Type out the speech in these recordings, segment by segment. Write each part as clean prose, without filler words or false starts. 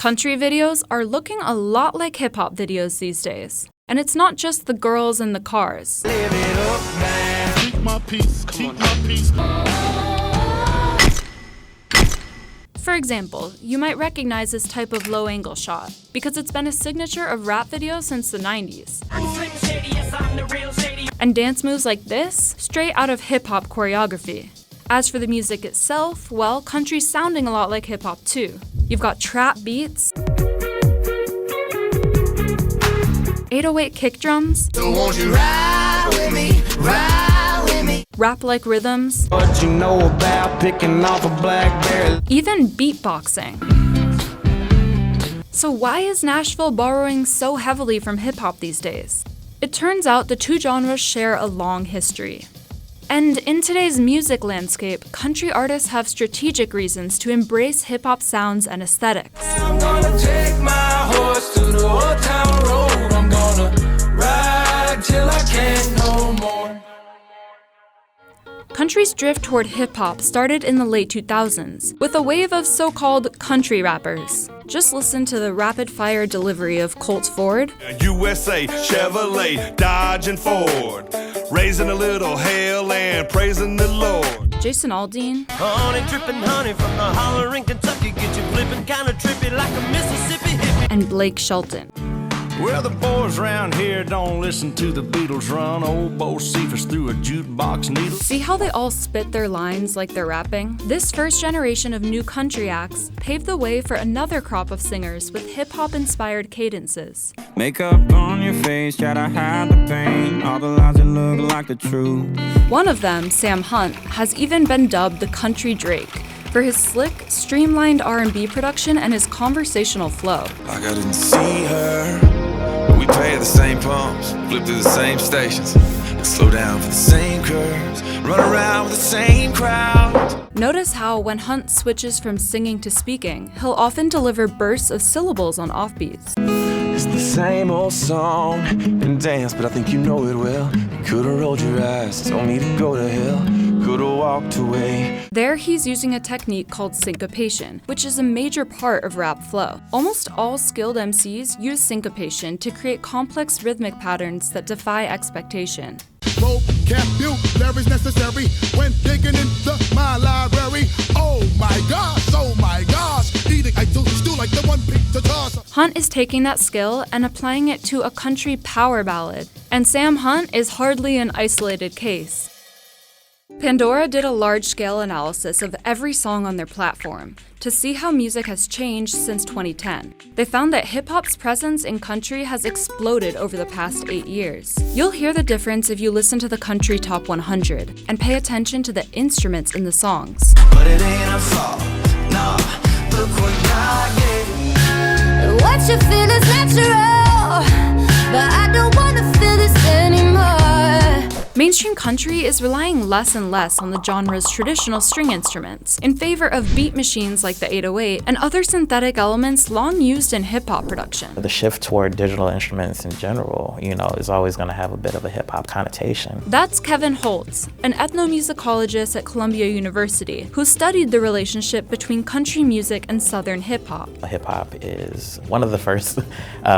Country videos are looking a lot like hip-hop videos these days. And it's not just the girls in the cars. Live it up, man. Keep my peace, keep my peace. For example, you might recognize this type of low-angle shot because it's been a signature of rap videos since the 90s. And dance moves like this, straight out of hip-hop choreography. As for the music itself, well, country's sounding a lot like hip-hop too. You've got trap beats, 808 kick drums, So won't you ride with me, ride with me? rap-like rhythms, What you know about picking off a blackberry? even beatboxing. So why is Nashville borrowing so heavily from hip-hop these days? It turns out the two genres share a long history. And in today's music landscape, country artists have strategic reasons to embrace hip-hop sounds and aesthetics. I'm gonna take my horse to the old town road. I'm gonna ride till I can't no more. Country's drift toward hip-hop started in the late 2000s, with a wave of so-called country rappers. Just listen to the rapid-fire delivery of Colt Ford, USA, Chevrolet, Dodge, and Ford. Raising a little hell and praising the Lord. Jason Aldean, Honey drippin' honey from the holler in Kentucky. Get you flippin' kinda trippy like a Mississippi hippie. and Blake Shelton. Well, the boys round here don't listen to the Beatles run old Bo Cephas through a jukebox needle. See how they all spit their lines like they're rapping? This first generation of new country acts paved the way for another crop of singers with hip-hop inspired cadences. Makeup on your face, try to hide the pain. All the lies that look like the truth. One of them, Sam Hunt, has even been dubbed the Country Drake for his slick, streamlined R&B production and his conversational flow. Like I didn't see her, but we pay at the same pumps, flip through the same stations, and slow down for the same curves, run around with the same crowd. Notice how when Hunt switches from singing to speaking, he'll often deliver bursts of syllables on offbeats. It's the same old song and dance, but I think you know it well. You could've rolled your eyes, told me to go to hell, could've walked away. There he's using a technique called syncopation, which is a major part of rap flow. Almost all skilled MCs use syncopation to create complex rhythmic patterns that defy expectation. Vocabulary necessary when digging into my library. Oh my gosh, eating I do like the one pizza toss. Hunt is taking that skill and applying it to a country power ballad, and Sam Hunt is hardly an isolated case. Pandora did a large-scale analysis of every song on their platform to see how music has changed since 2010. They found that hip-hop's presence in country has exploded over the past 8 years. You'll hear the difference if you listen to the Country Top 100 and pay attention to the instruments in the songs. But it ain't a fault, no. Look what God gave. What you feel is natural, but I don't wanna feel this anymore. Mainstream country is relying less and less on the genre's traditional string instruments in favor of beat machines like the 808 and other synthetic elements long used in hip-hop production. The shift toward digital instruments in general, is always going to have a bit of a hip-hop connotation. That's Kevin Holtz, an ethnomusicologist at Columbia University, who studied the relationship between country music and Southern hip-hop. Hip-hop is one of the first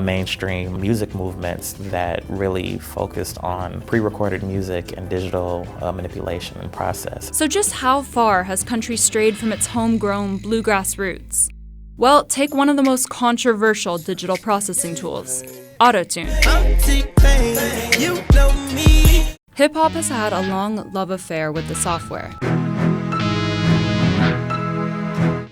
mainstream music movements that really focused on pre-recorded music and digital manipulation and process. So just how far has country strayed from its homegrown bluegrass roots? Well, take one of the most controversial digital processing tools, Auto-Tune. Hip-hop has had a long love affair with the software,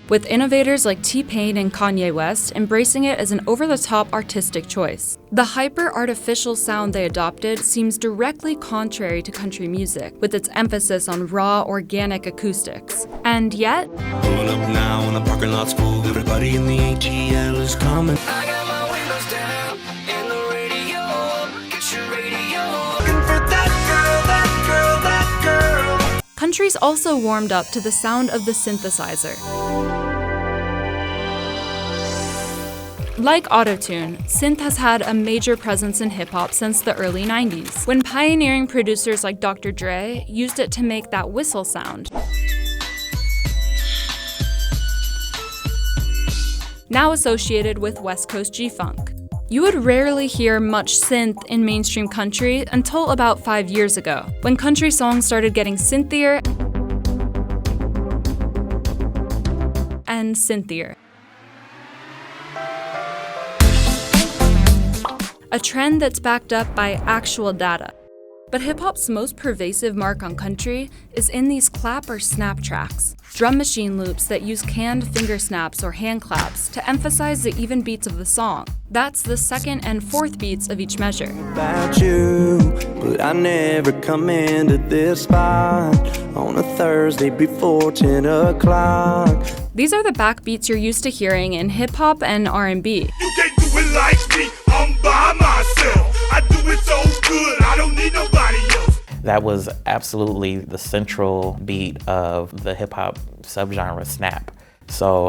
with innovators like T-Pain and Kanye West embracing it as an over-the-top artistic choice. The hyper-artificial sound they adopted seems directly contrary to country music, with its emphasis on raw, organic acoustics. And yet, Pulling up now in the parking lot's full. Everybody in the ATL is coming. I got my windows down and the radio. Get your radio. Looking for that girl. country's also warmed up to the sound of the synthesizer. Like Auto-Tune, synth has had a major presence in hip-hop since the early 90s, when pioneering producers like Dr. Dre used it to make that whistle sound. now associated with West Coast G-Funk. You would rarely hear much synth in mainstream country until about 5 years ago, when country songs started getting synthier and synthier. A trend that's backed up by actual data. But hip-hop's most pervasive mark on country is in these clap or snap tracks, drum machine loops that use canned finger snaps or hand claps to emphasize the even beats of the song. That's the second and fourth beats of each measure. About you, but I never come into this spot on a Thursday before 10 o'clock. These are the backbeats you're used to hearing in hip-hop and R&B. You can't do it like me, I'm by myself. I do it so good, I don't need nobody else. That was absolutely the central beat of the hip-hop subgenre snap. So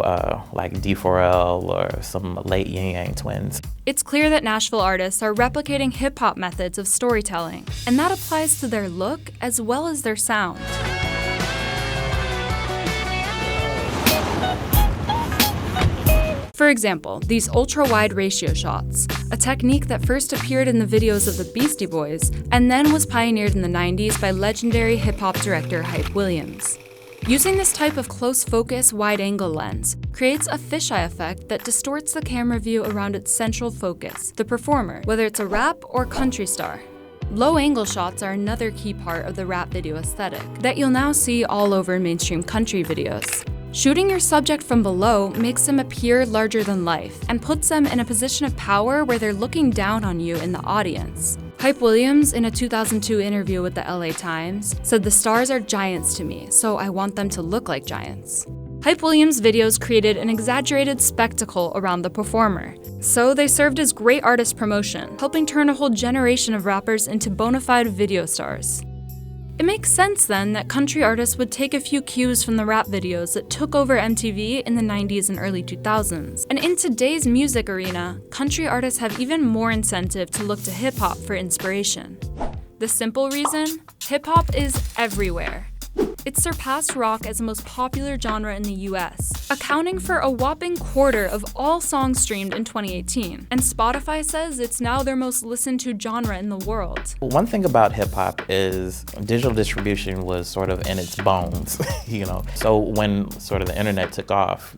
like D4L or some late Yin Yang Twins. It's clear that Nashville artists are replicating hip-hop methods of storytelling, and that applies to their look as well as their sound. For example, these ultra-wide ratio shots, a technique that first appeared in the videos of the Beastie Boys and then was pioneered in the 90s by legendary hip-hop director Hype Williams. Using this type of close-focus, wide-angle lens creates a fisheye effect that distorts the camera view around its central focus, the performer, whether it's a rap or country star. Low-angle shots are another key part of the rap video aesthetic that you'll now see all over mainstream country videos. Shooting your subject from below makes them appear larger than life and puts them in a position of power where they're looking down on you in the audience. Hype Williams, in a 2002 interview with the LA Times, said, "The stars are giants to me, so I want them to look like giants." Hype Williams' videos created an exaggerated spectacle around the performer, so they served as great artist promotion, helping turn a whole generation of rappers into bona fide video stars. It makes sense then that country artists would take a few cues from the rap videos that took over MTV in the 90s and early 2000s. And in today's music arena, country artists have even more incentive to look to hip-hop for inspiration. The simple reason? Hip-hop is everywhere. It surpassed rock as the most popular genre in the US, accounting for a whopping quarter of all songs streamed in 2018. And Spotify says it's now their most listened to genre in the world. One thing about hip hop is digital distribution was sort of in its bones, So when sort of the internet took off,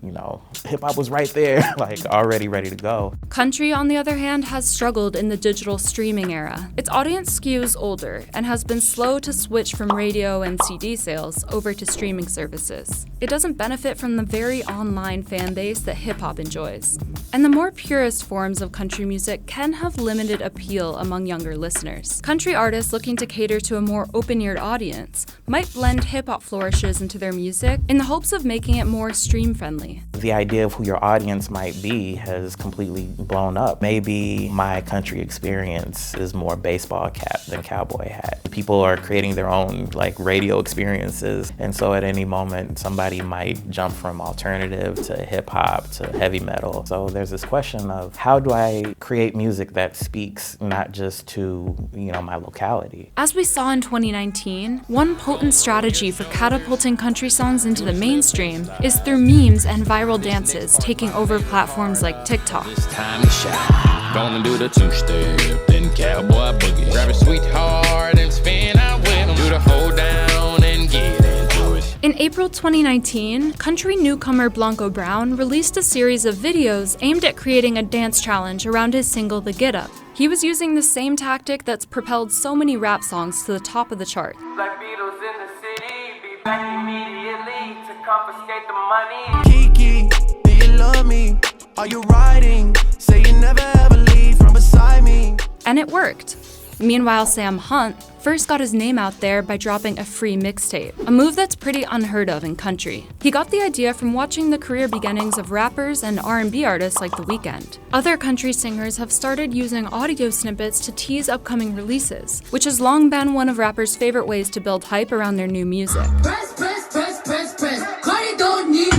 hip hop was right there, like already ready to go. Country, on the other hand, has struggled in the digital streaming era. Its audience skews older and has been slow to switch from radio and CD sales over to streaming services. It doesn't benefit from the very online fan base that hip-hop enjoys. And the more purist forms of country music can have limited appeal among younger listeners. Country artists looking to cater to a more open-eared audience might blend hip-hop flourishes into their music in the hopes of making it more stream-friendly. The idea of who your audience might be has completely blown up. Maybe my country experience is more baseball cap than cowboy hat. People are creating their own radio experiences, and so at any moment somebody might jump from alternative to hip hop to heavy metal. So there's this question of how do I create music that speaks not just to my locality. As we saw in 2019, one potent strategy for catapulting country songs into the mainstream is through memes and viral dances taking over platforms like TikTok. It's time to shine. Gonna do the two-step, then cowboy boogie. Grab a sweetheart and spin out with 'em. Do the hold down and get into it. In April 2019, country newcomer Blanco Brown released a series of videos aimed at creating a dance challenge around his single The Get Up. He was using the same tactic that's propelled so many rap songs to the top of the chart. Black Beatles in the city, be back immediately to confiscate the money. Kiki, do you love me? Are you riding? Say you never ever leave from beside me. And it worked. Meanwhile, Sam Hunt first got his name out there by dropping a free mixtape, a move that's pretty unheard of in country. He got the idea from watching the career beginnings of rappers and R&B artists like The Weeknd. Other country singers have started using audio snippets to tease upcoming releases, which has long been one of rappers' favorite ways to build hype around their new music. Press, press, press, press, press. Cardi don't need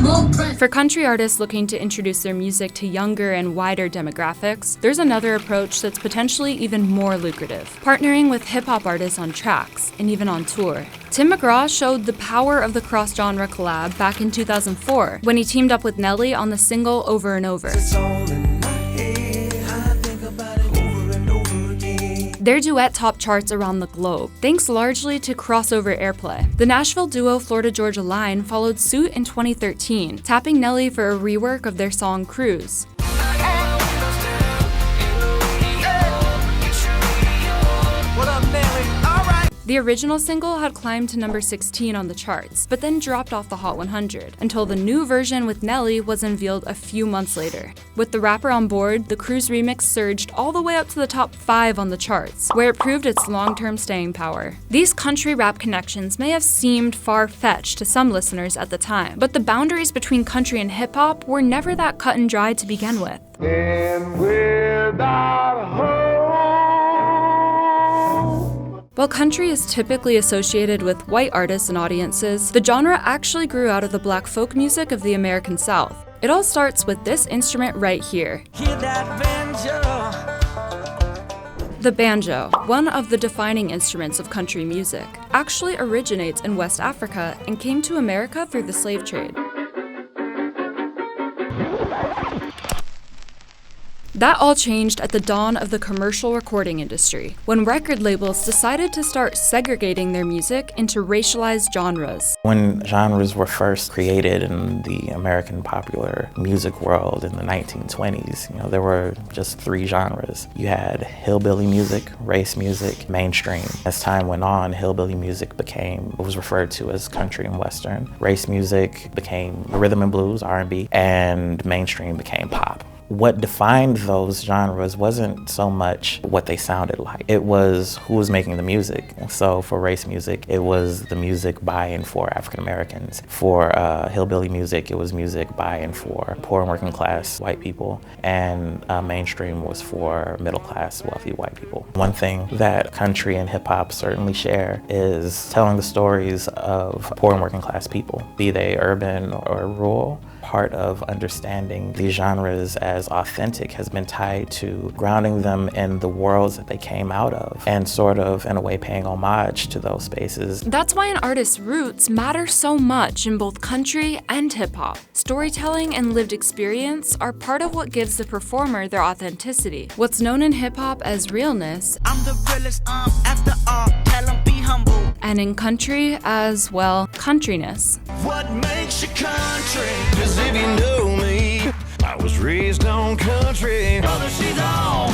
For country artists looking to introduce their music to younger and wider demographics, there's another approach that's potentially even more lucrative, partnering with hip-hop artists on tracks, and even on tour. Tim McGraw showed the power of the cross-genre collab back in 2004, when he teamed up with Nelly on the single Over and Over. Their duet topped charts around the globe, thanks largely to crossover airplay. The Nashville duo Florida Georgia Line followed suit in 2013, tapping Nelly for a rework of their song Cruise. The original single had climbed to number 16 on the charts, but then dropped off the Hot 100, until the new version with Nelly was unveiled a few months later. With the rapper on board, the Cruise remix surged all the way up to the top 5 on the charts, where it proved its long-term staying power. These country rap connections may have seemed far-fetched to some listeners at the time, but the boundaries between country and hip-hop were never that cut and dried to begin with. And without hope. While country is typically associated with white artists and audiences, the genre actually grew out of the black folk music of the American South. It all starts with this instrument right here. Hear that banjo. The banjo, one of the defining instruments of country music, actually originates in West Africa and came to America through the slave trade. That all changed at the dawn of the commercial recording industry, when record labels decided to start segregating their music into racialized genres. When genres were first created in the American popular music world in the 1920s, there were just 3 genres. You had hillbilly music, race music, mainstream. As time went on, hillbilly music became what was referred to as country and western. Race music became rhythm and blues, R&B, and mainstream became pop. What defined those genres wasn't so much what they sounded like. It was who was making the music. So for race music, it was the music by and for African Americans. For hillbilly music, it was music by and for poor and working class white people. And mainstream was for middle class, wealthy white people. One thing that country and hip hop certainly share is telling the stories of poor and working class people, be they urban or rural. Part of understanding these genres as authentic has been tied to grounding them in the worlds that they came out of and sort of, in a way, paying homage to those spaces. That's why an artist's roots matter so much in both country and hip-hop. Storytelling and lived experience are part of what gives the performer their authenticity. What's known in hip-hop as realness, I'm the realest, after all, tell 'em be humble. And in country as, well, countryness. What makes you country? 'Cause if you know me, I was raised on country. Brother, she's on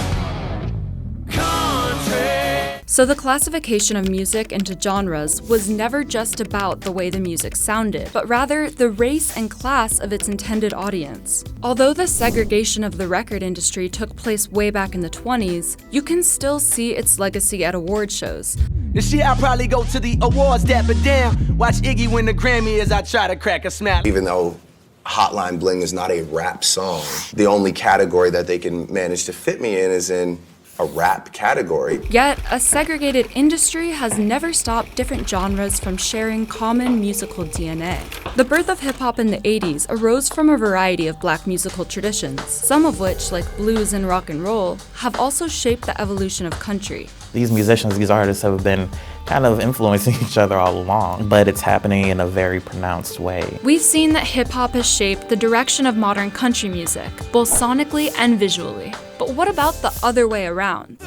country. So the classification of music into genres was never just about the way the music sounded, but rather the race and class of its intended audience. Although the segregation of the record industry took place way back in the 20s, you can still see its legacy at award shows. This year I'll probably go to the awards, dapper down. Watch Iggy win the Grammy as I try to crack a smile. Even though Hotline Bling is not a rap song, the only category that they can manage to fit me in is in a rap category. Yet, a segregated industry has never stopped different genres from sharing common musical DNA. The birth of hip-hop in the 80s arose from a variety of black musical traditions, some of which, like blues and rock and roll, have also shaped the evolution of country. These musicians, these artists have been kind of influencing each other all along, but it's happening in a very pronounced way. We've seen that hip-hop has shaped the direction of modern country music, both sonically and visually. But what about the other way around?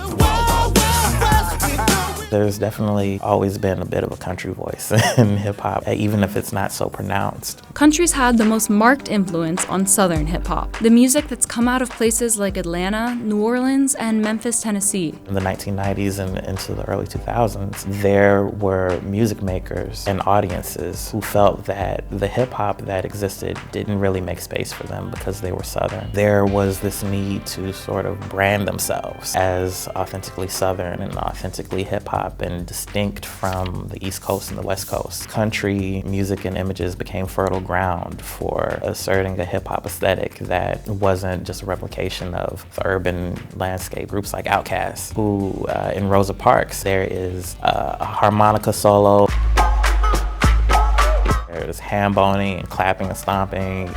There's definitely always been a bit of a country voice in hip-hop, even if it's not so pronounced. Country's had the most marked influence on Southern hip-hop, the music that's come out of places like Atlanta, New Orleans, and Memphis, Tennessee. In the 1990s and into the early 2000s, there were music makers and audiences who felt that the hip-hop that existed didn't really make space for them because they were Southern. There was this need to sort of brand themselves as authentically Southern and authentically hip-hop and distinct from the East Coast and the West Coast. Country music and images became fertile ground for asserting a hip-hop aesthetic that wasn't just a replication of the urban landscape. Groups like Outkast, who in Rosa Parks, there is a harmonica solo. There's ham boning and clapping and stomping.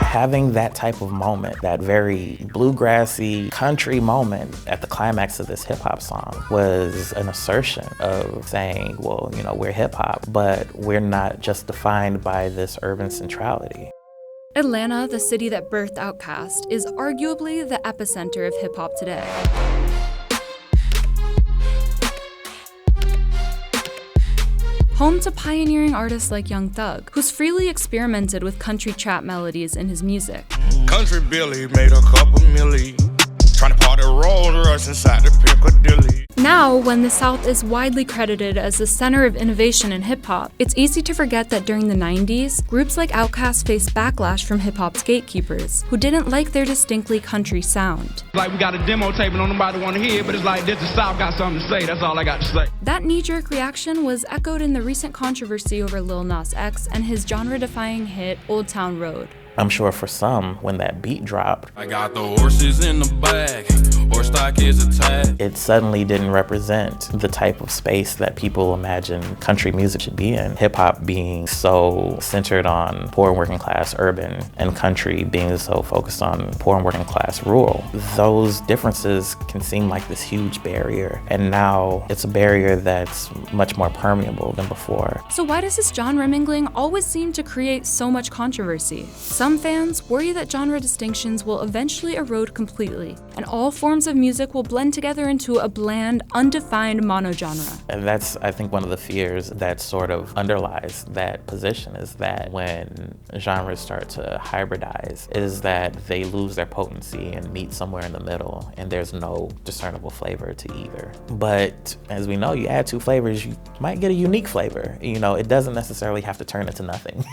Having that type of moment, that very bluegrassy country moment at the climax of this hip hop song was an assertion of saying, well, you know, we're hip hop, but we're not just defined by this urban centrality. Atlanta, the city that birthed Outkast, is arguably the epicenter of hip hop today. Home to pioneering artists like Young Thug, who's freely experimented with country trap melodies in his music. Country Billy made a couple milli, trying to party Rolls Royce inside the Piccadilly. Now, when the South is widely credited as the center of innovation in hip-hop, it's easy to forget that during the 90s, groups like Outkast faced backlash from hip-hop's gatekeepers, who didn't like their distinctly country sound. Like, we got a demo tape and nobody want to hear it, but it's like, this the South got something to say, that's all I got to say. That knee-jerk reaction was echoed in the recent controversy over Lil Nas X and his genre-defying hit, Old Town Road. I'm sure for some, when that beat dropped, I got the horses in the bag, horse stock is a tag. It suddenly didn't represent the type of space that people imagine country music should be in. Hip hop being so centered on poor and working class urban, and country being so focused on poor and working class rural. Those differences can seem like this huge barrier, and now it's a barrier that's much more permeable than before. So why does this genre mingling always seem to create so much controversy? Some fans worry that genre distinctions will eventually erode completely, and all forms of music will blend together into a bland, undefined monogenre. And that's, I think, one of the fears that sort of underlies that position, is that when genres start to hybridize, is that they lose their potency and meet somewhere in the middle, and there's no discernible flavor to either. But as we know, you add two flavors, you might get a unique flavor. You know, it doesn't necessarily have to turn into nothing.